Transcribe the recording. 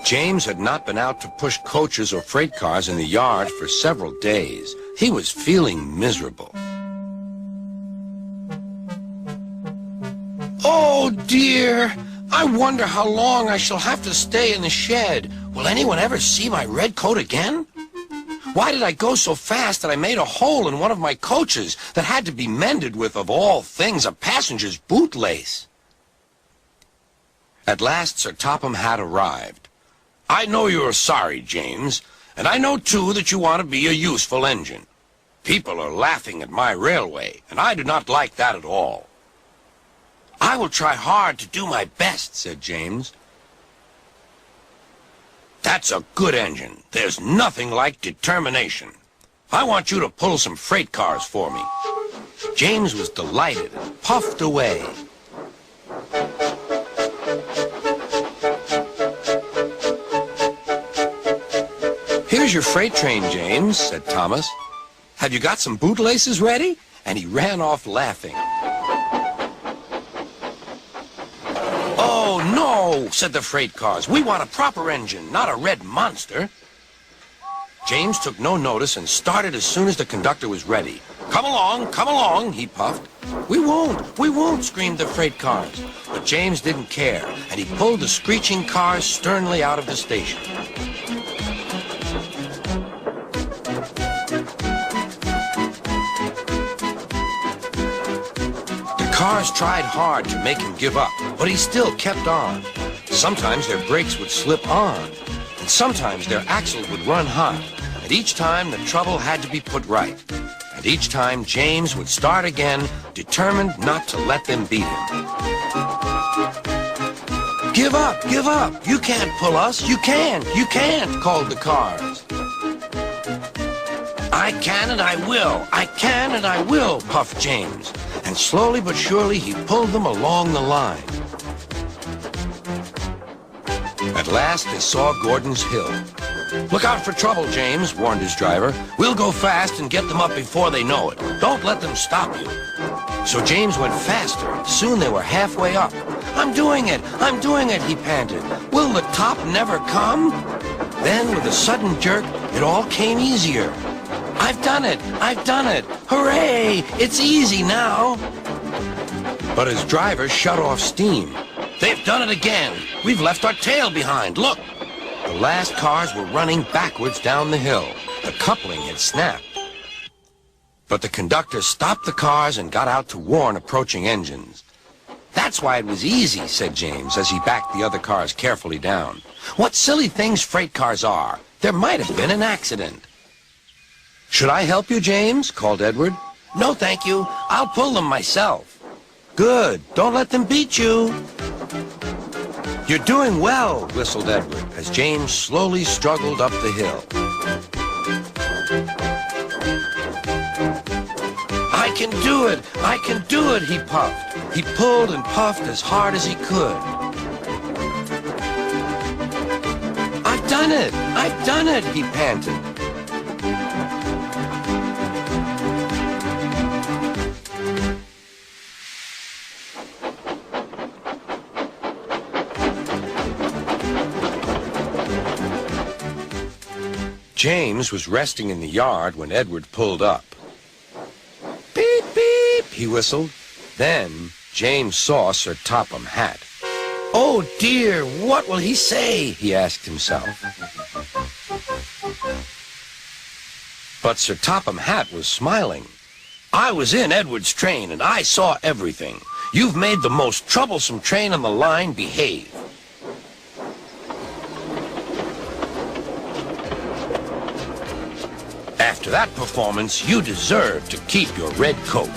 James had not been out to push coaches or freight cars in the yard for several days. He was feeling miserable. Oh, dear! I wonder how long I shall have to stay in the shed. Will anyone ever see my red coat again? Why did I go so fast that I made a hole in one of my coaches that had to be mended with, of all things, a passenger's bootlace? At last, Sir Topham Hatt arrived. I know you are sorry, James, and I know, too, that you want to be a useful engine. People are laughing at my railway, and I do not like that at all. I will try hard to do my best, said James. That's a good engine. There's nothing like determination. I want you to pull some freight cars for me. James was delighted and puffed away. Here's your freight train, James, said Thomas. Have you got some bootlaces ready? And he ran off laughing. Oh, no, said the freight cars. We want a proper engine, not a red monster. James took no notice and started as soon as the conductor was ready. Come along, he puffed. We won't, screamed the freight cars. But James didn't care, and he pulled the screeching cars sternly out of the station. The cars tried hard to make him give up, but he still kept on. Sometimes their brakes would slip on, and sometimes their axle would run hot, and each time the trouble had to be put right. And each time James would start again, determined not to let them beat him. Give up, you can't pull us, you can't, called the cars. I can and I will, puffed James. And slowly but surely he pulled them along the line. At last they saw Gordon's Hill. Look out for trouble, James, warned his driver. We'll go fast and get them up before they know it. Don't let them stop you. So James went faster. Soon they were halfway up. I'm doing it, he panted. Will the top never come? Then, with a sudden jerk, it all came easier. I've done it! Hooray! It's easy now! But his driver shut off steam. They've done it again! We've left our tail behind, look! The last cars were running backwards down the hill. The coupling had snapped. But the conductor stopped the cars and got out to warn approaching engines. That's why it was easy, said James, as he backed the other cars carefully down. What silly things freight cars are! There might have been an accident. Should I help you, James? Called Edward. No, thank you. I'll pull them myself. Good. Don't let them beat you. You're doing well, whistled Edward, as James slowly struggled up the hill. I can do it, he puffed. He pulled and puffed as hard as he could. I've done it, he panted. James was resting in the yard when Edward pulled up. Beep, beep, he whistled. Then James saw Sir Topham Hatt. Oh, dear, what will he say? He asked himself. But Sir Topham Hatt was smiling. I was in Edward's train, and I saw everything. You've made the most troublesome train on the line behave. After that performance, you deserve to keep your red coat.